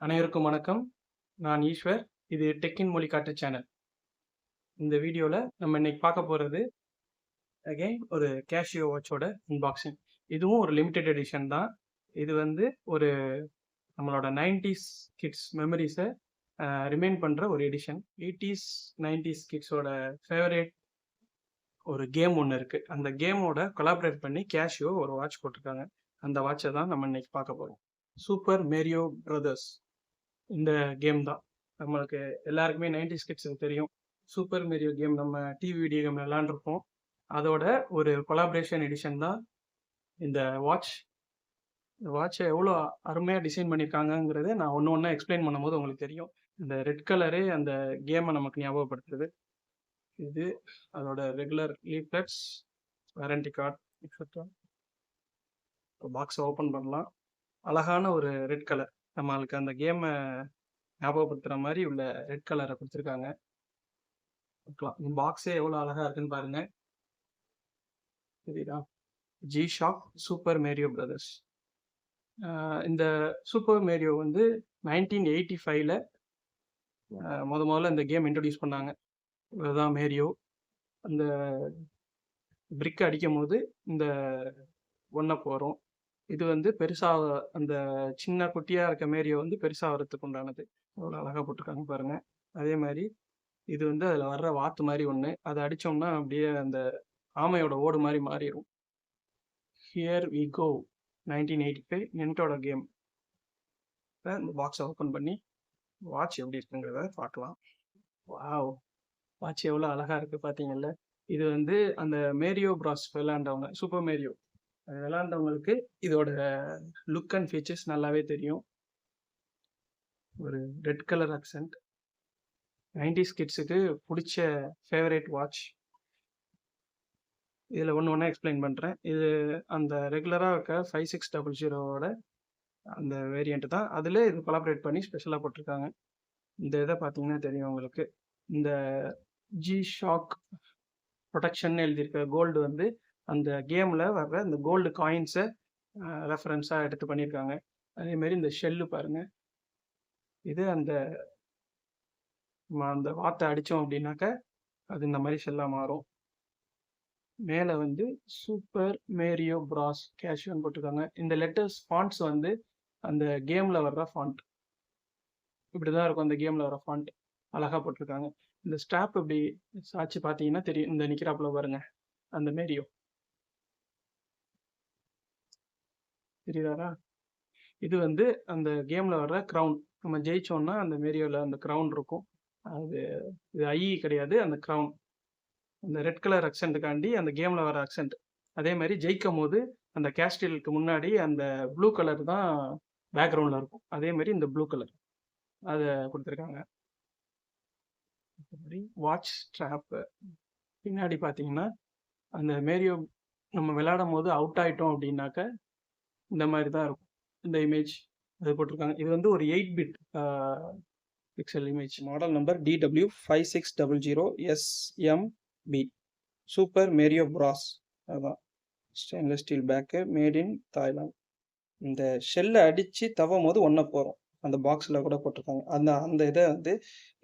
அனைவருக்கும் வணக்கம். நான் ஈஸ்வர். இது டெக்கின் மொழிக்காட்டு சேனல். இந்த வீடியோல நம்ம இன்னைக்கு பார்க்க போறது அகைன் ஒரு கேஷியோ வாட்சோட அன்பாக்சிங். இதுவும் ஒரு லிமிடெட் எடிஷன் தான். இது வந்து ஒரு நம்மளோட 90s கிட்ஸ் மெமரிஸ ரிமைண்ட் பண்ற ஒரு எடிஷன். 80s 90s கிட்ஸோட ஃபேவரட் ஒரு கேம் ஒன்று இருக்கு. அந்த கேமோட கொலாபரேட் பண்ணி கேஷியோ ஒரு வாட்ச் போட்டிருக்காங்க. அந்த வாட்சை தான் நம்ம இன்னைக்கு பார்க்க போறோம். சூப்பர் மேரியோ பிரதர்ஸ் இந்த கேம் தான். நம்மளுக்கு எல்லாருக்குமே 90s கிட்ஸுக்கு தெரியும். சூப்பர் மேரியோ கேம் நம்ம டிவி வீடியோ கேம் விளாண்டுருப்போம். அதோட ஒரு கொலாபரேஷன் எடிஷன் தான் இந்த வாட்ச். இந்த வாட்சை எவ்வளோ அருமையாக டிசைன் பண்ணியிருக்காங்கங்கிறத நான் ஒன்று ஒன்றா எக்ஸ்பிளைன் பண்ணும்போது உங்களுக்கு தெரியும். இந்த ரெட் கலரே அந்த கேமை நமக்கு ஞாபகப்படுத்துது. இது அதோட regular leaflets, warranty card etcetera. பாக்ஸை ஓப்பன் பண்ணலாம். அழகான ஒரு ரெட் கலர், நம்மளுக்கு அந்த கேமை ஞாபகப்படுத்துகிற மாதிரி உள்ள ரெட் கலரை கொடுத்துருக்காங்க. பாக்ஸே எவ்வளோ அழகா இருக்குன்னு பாருங்க. சரிதா? G Shock Super Mario Brothers. இந்த சூப்பர் மேரியோ வந்து 1985ல முதல்ல இந்த கேம் இன்ட்ரடியூஸ் பண்ணாங்க. இதுதான் மேரியோ. அந்த பிரிக் அடிக்கும் போது இந்த ஒன் அப் வரும். இது வந்து பெருசாக அந்த சின்ன குட்டியாக இருக்க மேரியோ வந்து பெருசாக வரத்துக்கு உண்டானது. அவ்வளோ அழகாக போட்டிருக்காங்க பாருங்க. அதே மாதிரி இது வந்து அதில் வர்ற வாத்து மாதிரி ஒன்று, அதை அடித்தோம்னா அப்படியே அந்த ஆமையோட ஓடு மாதிரி மாறிடும். ஹியர் வி கோ 1985 நென்ட்டோட கேம். இந்த பாக்ஸை ஓப்பன் பண்ணி வாட்ச் எப்படி இருக்குங்கிறத பார்க்கலாம். வாவ், வாட்ச் எவ்வளோ அழகாக இருக்குது பார்த்தீங்கல்ல. இது வந்து அந்த மேரியோ பிராஸ் விளையாண்டவங்க, சூப்பர் மேரியோ விளையாண்டவங்களுக்கு இதோட லுக் அண்ட் ஃபீச்சர்ஸ் நல்லாவே தெரியும். ஒரு ரெட் கலர் அக்சென்ட், 90s கிட்ஸுக்கு பிடிச்ச ஃபேவரேட் வாட்ச். இதில் ஒன்று ஒன்றா எக்ஸ்பிளைன் பண்ணுறேன். இது அந்த ரெகுலராக இருக்க 5600ஓட அந்த வேரியண்ட் தான். அதில் இது கொலாபரேட் பண்ணி ஸ்பெஷலாக போட்டிருக்காங்க. இந்த இதை பார்த்தீங்கன்னா தெரியும் உங்களுக்கு. இந்த ஜி ஷாக் ப்ரொடெக்ஷன் எழுதியிருக்க கோல்டு வந்து அந்த கேமில் வர்ற இந்த கோல்டு காயின்ஸை ரெஃபரன்ஸாக எடுத்து பண்ணியிருக்காங்க. அதேமாரி இந்த ஷெல்லு பாருங்கள். இது அந்த அந்த வார்த்தை அடித்தோம் அப்படின்னாக்க அது இந்த மாதிரி ஷெல்லாக மாறும். மேலே வந்து சூப்பர் மேரியோ பிராஸ் கேஷியோன்னு போட்டிருக்காங்க. இந்த லெட்டர்ஸ் ஃபாண்ட்ஸ் வந்து அந்த கேமில் வர்ற ஃபாண்ட் இப்படி தான் இருக்கும். அந்த கேமில் வர ஃபாண்ட் அழகாக போட்டிருக்காங்க. இந்த ஸ்டாப் இப்படி சாட்சி பார்த்தீங்கன்னா தெரியும். இந்த நிற்கிறாப்புல பாருங்க அந்த மேரியோ, தெரியுதாரா? இது வந்து அந்த கேமில் வர்ற க்ரௌன். நம்ம ஜெயிச்சோம்னா அந்த மேரியோவில் அந்த க்ரௌன் இருக்கும். அது இது ஐ கிடையாது, அந்த க்ரௌன். அந்த ரெட் கலர் அக்சென்ட்டுக்காண்டி அந்த கேமில் வர அக்சென்ட். அதே மாதிரி ஜெயிக்கும் போது அந்த கேஸ்டிலுக்கு முன்னாடி அந்த ப்ளூ கலர் தான் பேக்ரவுண்டில் இருக்கும். அதே மாதிரி இந்த ப்ளூ கலர் அதை கொடுத்துருக்காங்க. வாட்ச் ஸ்ட்ராப்பு பின்னாடி பார்த்தீங்கன்னா அந்த மேரியோ நம்ம விளையாடும் போது அவுட் ஆகிட்டோம் அப்படின்னாக்க இந்த மாதிரி தான் இருக்கும். இந்த இமேஜ் அது போட்டிருக்காங்க. இது வந்து ஒரு 8-பிட் pixel image. Model number DW5600SMB Super Mario Bros. அதுதான் stainless steel back, made in Thailand. இந்த ஷெல்லை அடித்து தவும் போது ஒன்றா போகிறோம். அந்த பாக்ஸில் கூட போட்டிருக்காங்க. அந்த அந்த இதை வந்து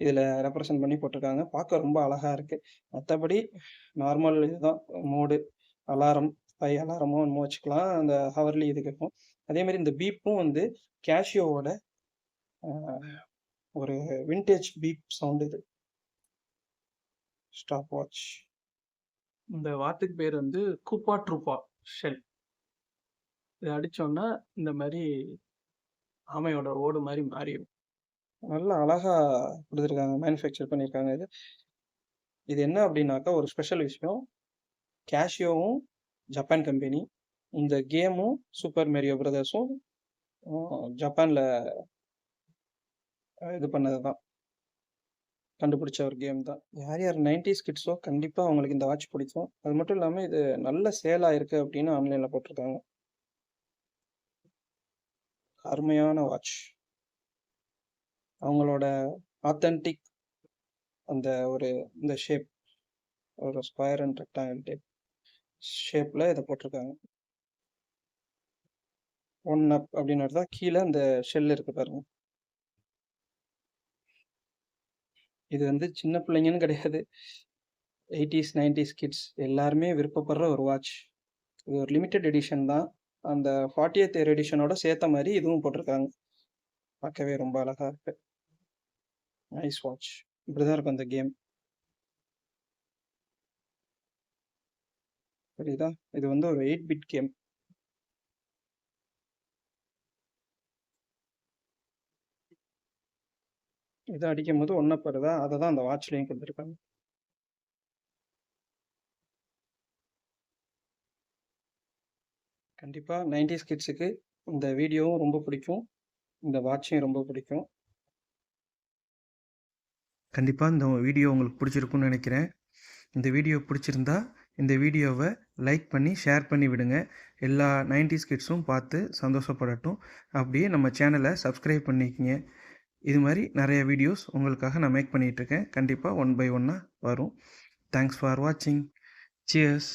இதில் ரெப்ரசன்ட் பண்ணி போட்டிருக்காங்க. பார்க்க ரொம்ப அழகாக இருக்குது. மற்றபடி நார்மல் இதுதான் மோடு. அலாரம் 5 அலாரமோ என்னமோ வச்சுக்கலாம். அந்த ஹவர்லி இது கேட்கும். அதேமாதிரி இந்த பீப்பும் வந்து கேஷியோவோட ஒரு விண்டேஜ் பீப் சவுண்ட். இது ஸ்டாப் வாட்ச். இந்த வாத்துக்கு பேர் வந்து கூப்பா ட்ரூப்பா ஷெல். இதை அடித்தோன்னா இந்த மாதிரி ஆமையோட ஓடு மாதிரி மாறிடும். நல்லா அழகாக கொடுத்துருக்காங்க, மேனுஃபேக்சர் பண்ணியிருக்காங்க. இது இது என்ன அப்படின்னாக்கா ஒரு ஸ்பெஷல் விஷயம். கேஷியோவும் ஜப்பான் கம்பெனி, இந்த கேமும் சூப்பர் மேரியோ பிரதர்ஸும் ஜப்பானில் இது பண்ணது தான், கண்டுபிடிச்ச ஒரு கேம் தான். யார் யார் 90s கிட்ஸோ கண்டிப்பாக அவங்களுக்கு இந்த வாட்ச் பிடிக்கும். அது மட்டும் இல்லாமல் இது நல்ல சேலாக இருக்குது அப்படின்னு ஆன்லைனில் போட்டிருக்காங்க. அருமையான வாட்ச். அவங்களோட ஆத்தென்டிக் அந்த ஒரு இந்த ஷேப், ஒரு ஸ்கொயர் அண்ட் ரெக்டாங்கிள் டைப் ஷேப்பில் இதை போட்டிருக்காங்க. ஒன் அப் அப்படின்னு தான் கீழே அந்த ஷெல் இருக்குது பாருங்க. இது வந்து சின்ன பிள்ளைங்கன்னு கிடையாது. 80s, 90s கிட்ஸ் எல்லாருமே விருப்பப்படுற ஒரு வாட்ச். இது ஒரு லிமிடெட் எடிஷன் தான். அந்த 40th இயர் எடிஷனோட சேர்த்த மாரி இதுவும் போட்டிருக்காங்க. பார்க்கவே ரொம்ப அழகா இருக்கு. Nice watch. இப்படிதான் இருக்கும் அந்த கேம். புரியுதா? இது வந்து ஒரு 8 பிட் கேம். இதை அடிக்கும்போது ஒன்றை பெறுதா, அதை தான் அந்த வாட்ச்லேயும் கொடுத்துருக்காங்க. கண்டிப்பாக 90s கிட்ஸுக்கு இந்த வீடியோவும் ரொம்ப பிடிக்கும், இந்த வாட்சையும் ரொம்ப பிடிக்கும். கண்டிப்பாக இந்த வீடியோ உங்களுக்கு பிடிச்சிருக்குன்னு நினைக்கிறேன். இந்த வீடியோ பிடிச்சிருந்தா இந்த வீடியோவை லைக் பண்ணி ஷேர் பண்ணி விடுங்க. எல்லா 90s கிட்ஸும் பார்த்து சந்தோஷப்படட்டும். அப்படியே நம்ம சேனலை சப்ஸ்கிரைப் பண்ணிக்கங்க. இது மாதிரி நிறைய வீடியோஸ் உங்களுக்காக நான் மேக் பண்ணிகிட்ருக்கேன். கண்டிப்பாக 1 by 1 வரும். தேங்க்ஸ் ஃபார் வாட்சிங். சியர்ஸ்.